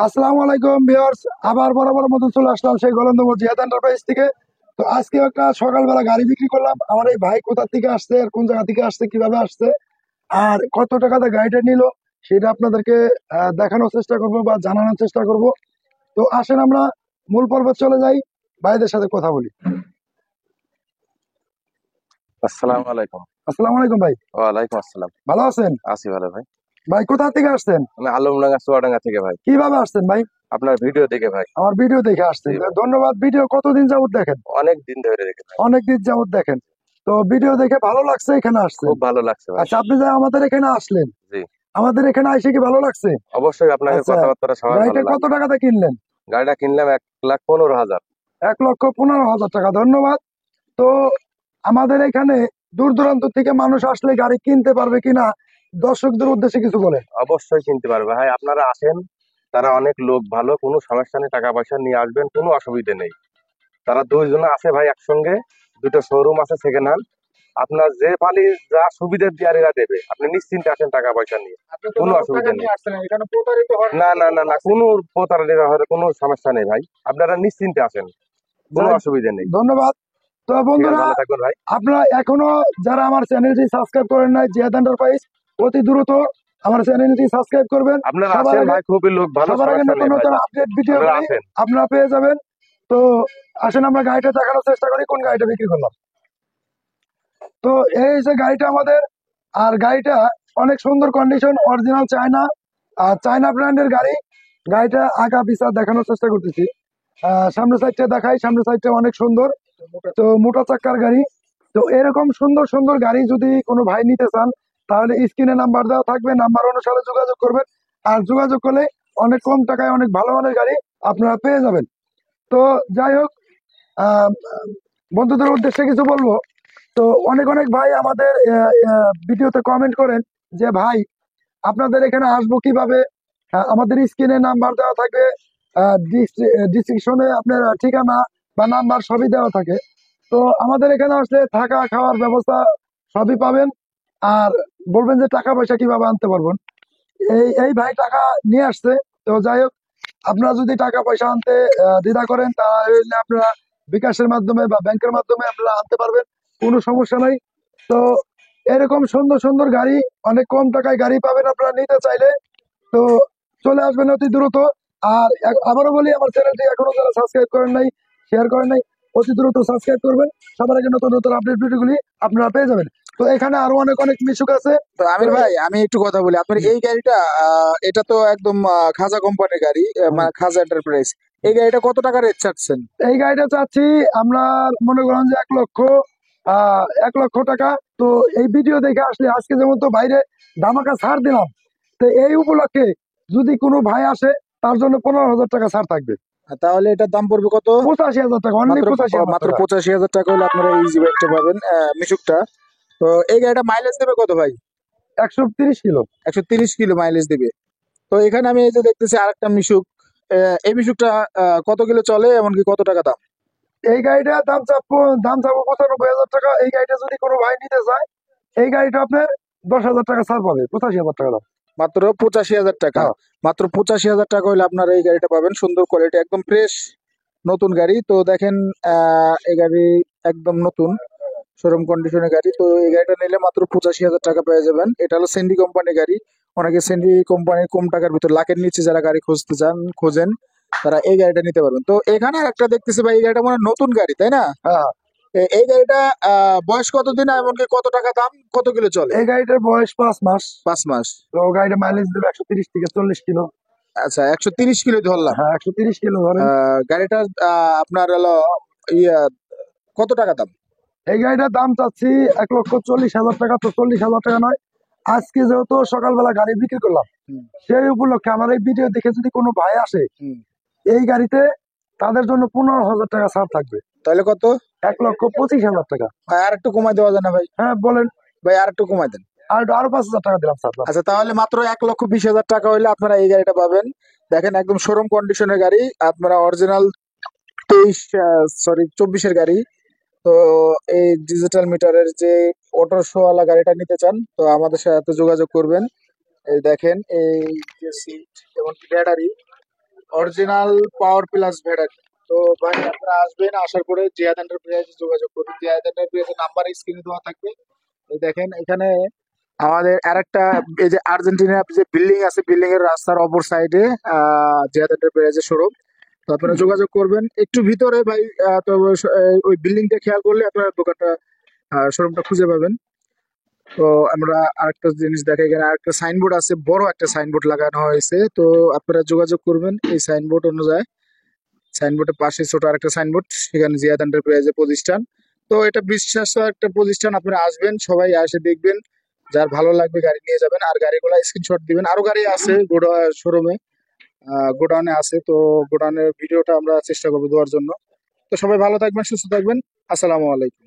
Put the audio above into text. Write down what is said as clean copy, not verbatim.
আসসালামু আলাইকুম ভিউয়ার্স, আবার বরাবর মতো চলে আসলাম সেই গলন্দমো জিহাদ এন্টারপ্রাইজ থেকে। তো আজকে একটা সকালবেলা গাড়ি বিক্রি করলাম। আমার এই ভাই কোথা থেকে আসছে আর কোন জায়গা থেকে আসছে, কিভাবে আসছে আর কত টাকাতে গাড়িটা নিল, সেটা আপনাদেরকে দেখানোর চেষ্টা করব বা জানানোর চেষ্টা করব। তো আসেন আমরা মূল পর্বে চলে যাই, ভাইদের সাথে কথা বলি। আসসালামু আলাইকুম। আসসালামু আলাইকুম ভাই, ওয়ালাইকুম আসসালাম। ভালো আছেন? আছি ভালো ভাই। ভাই কোথা থেকে আসছেন? আমি আলমডাঙ্গা চুয়াডাঙ্গা থেকে ভাই। কিভাবে আসছেন ভাই? আপনার ভিডিও দেখে ভাই। আমার ভিডিও দেখে আসছেন, জি ভাই। ধন্যবাদ। ভিডিও কতদিন যাবত দেখেন? অনেক দিন ধরে দেখে ভাই। অনেকদিন যাবত দেখেন। তো ভিডিও দেখে ভালো লাগছে, এখানে আসছেন। খুব ভালো লাগছে ভাই। আচ্ছা, আপনি যে আমাদের এখানে আসলেন, জি আমাদের এখানে এসে কি ভালো লাগছে? অবশ্যই আপনাকে আচ্ছা, কথাবার্তা সবাই গাড়িটা ভালো কত লাগবে। টাকাতে কিনলেন? গাড়িটা কিনলাম 1,15,000। 1,15,000 টাকা, ধন্যবাদ। তো আমাদের এখানে দূর দূরান্ত থেকে মানুষ আসলে গাড়ি কিনতে পারবে কিনা, দর্শকদের উদ্দেশ্যে কিছু বলেন। অবশ্যই কিনতে পারবে ভাই, আপনারা আসেন। তারা অনেক লোক ভালো, কোনো সমস্যা নেই, টাকা পয়সা নিয়ে আসবেন, কোনো অসুবিধা নেই। তারা দুইজন আছে ভাই একসঙ্গে, দুটো শোরুম আছে সেকেন্ড হ্যান্ড। আপনার যে পালি যা সুবিধা দিয়ারিরা দেবে, আপনি নিশ্চিন্তে আসেন টাকা পয়সা নিয়ে, কোনো অসুবিধা নেই। না না না না, কোনো প্রতারণা হওয়ার কোনো সমস্যা নেই ভাই, আপনারা নিশ্চিন্তে আসেন, কোনো যাই, অসুবিধা নেই। ধন্যবাদ। তো ঠিক আছে, বন্ধুরা, ভালো থাকবেন ভাই। আপনারা এখনো যারা আমার চ্যানেলটি সাবস্ক্রাইব করেন নাই, জিহাদ এন্টারপ্রাইজ, অতি দ্রুত আমার চ্যানেলটি সাবস্ক্রাইব করবেন। আপনারা সবার আসেন আগে ভাই, খুবই লোক ভালো, সবার আগে সমস্যা নতুন নেই ভাই। নতুন আপডেট আপনারা ভিডিওগুলি আসেন। আপনারা পেয়ে যাবেন। তো আসেন আমরা গাড়িটা দেখানোর চেষ্টা করি কোন গাড়িটা বিক্রি করলাম। তো এই যে গাড়িটা আমাদের, আর গাড়িটা অনেক সুন্দর কন্ডিশন, অরিজিনাল চায়না, আর চায়না ব্র্যান্ডের গাড়ি। গাড়িটা আগা পিছা দেখানোর চেষ্টা করতেছি। সামনের সাইডটা দেখাই, সামনের সাইডটা অনেক সুন্দর। তো মোটা চাক্কার গাড়ি। তো এরকম সুন্দর সুন্দর গাড়ি যদি কোনো ভাই নিতে চান, তাহলে স্ক্রিনে নাম্বার দেওয়া থাকবে, নাম্বার অনুসারে যোগাযোগ করবেন। আর যোগাযোগ করলে অনেক কম টাকায় অনেক ভালো মানের গাড়ি আপনারা পেয়ে যাবেন। তো যাই হোক, আহ, বন্ধুদের উদ্দেশ্যে কিছু বলবো। তো অনেক অনেক ভাই আমাদের ভিডিওতে কমেন্ট করেন যে ভাই, আপনাদের এখানে আসবো কিভাবে? আমাদের স্ক্রিনে নাম্বার দেওয়া থাকবে, ডিসক্রিপশনে আপনার ঠিকানা বা নাম্বার সবই দেওয়া থাকে। তো আমাদের এখানে আসলে থাকা খাওয়ার ব্যবস্থা সবই পাবেন। আর বলবেন যে টাকা পয়সা কিভাবে আনতে পারবেন, এই এই ভাই টাকা নিয়ে আসছে। তো যাই হোক, আপনারা যদি টাকা পয়সা আনতে দ্বিধা করেন, তাহলে আপনারা বিকাশের মাধ্যমে বা ব্যাংকের মাধ্যমে আপনারা আনতে পারবেন, কোনো সমস্যা নাই। তো এরকম সুন্দর সুন্দর গাড়ি অনেক কম টাকায় গাড়ি পাবেন আপনারা নিতে চাইলে। তো চলে আসবেন অতি দ্রুত। আর আবারও বলি, আমার চ্যানেলটি এখনো যারা সাবস্ক্রাইব করেন নাই, শেয়ার করেন নাই, অতি দ্রুত সাবস্ক্রাইব করবেন। সবার আগে নতুন নতুন আপডেট ভিডিওগুলি আপনারা পেয়ে যাবেন। তো এখানে আরো অনেক অনেক মিশুক আছে। তো আমির ভাই, আমি একটু কথা বলি। আপনার হুম, এই গাড়িটা, এটা তো একদম খাজা কোম্পানির গাড়ি, হুম। মানে খাজা এন্টারপ্রাইজ। এই গাড়িটা কত টাকা রেট চাচ্ছেন? এই গাড়িটা চাচ্ছি আমরা, মনে করেন যে 1 লক্ষ, 1 লক্ষ টাকা। তো এই ভিডিও দেখে আসলে আজকে যেমন তো বাইরে ধামাকা ছাড় দিলাম, তো এই উপলক্ষে যদি কোনো ভাই আসে, তার জন্য 15,000 টাকা ছাড় থাকবে। তাহলে এটার দাম পড়বে কত? 85,000 টাকা, অনলি মাত্র 85,000 মাত্র টাকা। 85,000 টাকা হলে আপনারা ইজি বাইকটা পাবেন, মিশুকটা। তো এই গাড়িটা মাইলেজ দেবে কত ভাই? 130 কিলো। 130 কিলো মাইলেজ দিবে। তো এখানে আমি এই যে দেখতেছি আরেকটা মিশুক। এই মিশুকটা কত কিলো চলে, এমনকি কত টাকা দাম? এই গাড়িটার দাম চাবো 95,000 টাকা। এই গাড়িটা যদি কোনো ভাই নিতে চায়, এই গাড়িটা আপনার 10,000 টাকা ছাড় পাবে, 85,000 টাকা দাম। মাত্র 85,000 টাকা। হ্যাঁ, মাত্র 85,000 টাকা হলে আপনারা এই গাড়িটা পাবেন, সুন্দর কোয়ালিটি, একদম ফ্রেশ নতুন গাড়ি। তো দেখেন, এই গাড়ি একদম নতুন শোরুম কন্ডিশনের গাড়ি। তো এই গাড়িটা নিলে মাত্র 85,000 টাকা পেয়ে যাবেন। এটা হলো সেন্ডি কোম্পানির গাড়ি। অনেকে সেন্ডি কোম্পানির কম টাকার ভিতর, লাখের নিচে যারা গাড়ি খুঁজতে চান, খোঁজেন, তারা এই গাড়িটা নিতে পারবেন। তো এখানে একটা দেখতেছি ভাই, এই গাড়িটা মানে নতুন গাড়ি, তাই না? হ্যাঁ। এই গাড়িটা বয়স কতদিন, এমনকি কত টাকা দাম, কত কিলো চলে? এই গাড়িটার বয়স 5 মাস। 5 মাস। তো গাড়িটা মাইলেজ দেবে 130 থেকে 40 কিলো। আচ্ছা, 130 কিলো ধরলাম। হ্যাঁ, 130 কিলো ধরেন। গাড়িটার আপনার হলো ইয়া কত টাকা দাম? এই গাড়িটার দাম চাচ্ছি 1,40,000 টাকা। তো 40,000 টাকা নয়, আজকে যেহেতু সকালবেলা গাড়ি বিক্রি করলাম, হুম, সেই উপলক্ষে আমার এই ভিডিও দেখে যদি কোনো ভাই আসে, হুম। এই গাড়িতে তাদের জন্য 15,000 টাকা ছাড় থাকবে। তাহলে কত? 1,25,000 টাকা। ভাই আর একটু কমাই দেওয়া যায় না ভাই? হ্যাঁ, বলেন। ভাই আর একটু কমাই দেন। আর আরো 5,000 টাকা দিলাম ছাড়। আচ্ছা, তাহলে মাত্র 1,20,000 টাকা হইলে আপনারা এই গাড়িটা পাবেন। দেখেন, একদম শোরুম কন্ডিশনের গাড়ি, আপনারা অরিজিনাল 24 গাড়ি। তো এই ডিজিটাল মিটারের যে অটো ওয়ালা গাড়িটা নিতে চান, তো আমাদের সাথে যোগাযোগ করবেন। এই দেখেন, এই যে সিট, এমনকি battery, original power plus battery. তো ভাই আপনারা আসবেন, আসার পরে জিহাদ এন্টারপ্রাইজে যোগাযোগ করুন। জিহাদ এন্টারপ্রাইজের নাম্বার স্ক্রিনে দেওয়া থাকবে। এই দেখেন এখানে আমাদের আরেকটা, এই যে আর্জেন্টিনা যে বিল্ডিং আছে, বিল্ডিং এর রাস্তার অপর সাইডে জিহাদ এন্টারপ্রাইজের শোরুম। তো আপনারা যোগাযোগ করবেন একটু ভিতরে ভাই। তো ওই বিল্ডিংটা খেয়াল করলে আপনারা দোকানটা, শোরুমটা খুঁজে পাবেন। তো আমরা আরেকটা জিনিস দেখাই, এখানে আরেকটা সাইনবোর্ড আছে, বড় একটা সাইনবোর্ড লাগানো হয়েছে। তো আপনারা যোগাযোগ করবেন এই সাইনবোর্ড অনুযায়ী। সাইনবোর্ডের পাশে ছোট আরেকটা সাইনবোর্ড, সেখানে জিয়াদ এন্টারপ্রাইজের প্রতিষ্ঠান। তো এটা বিশ্বাস একটা প্রতিষ্ঠান, আপনারা আসবেন, সবাই এসে দেখবেন, যার ভালো লাগবে গাড়ি নিয়ে যাবেন। আর গাড়িগুলো স্ক্রিনশট দিবেন। আরো গাড়ি আছে শোরুমে, গোডাউনে আছে। তো গোডাউনের ভিডিওটা আমরা চেষ্টা করবো দেওয়ার জন্য। তো সবাই ভালো থাকবেন, সুস্থ থাকবেন। আসসালামু আলাইকুম।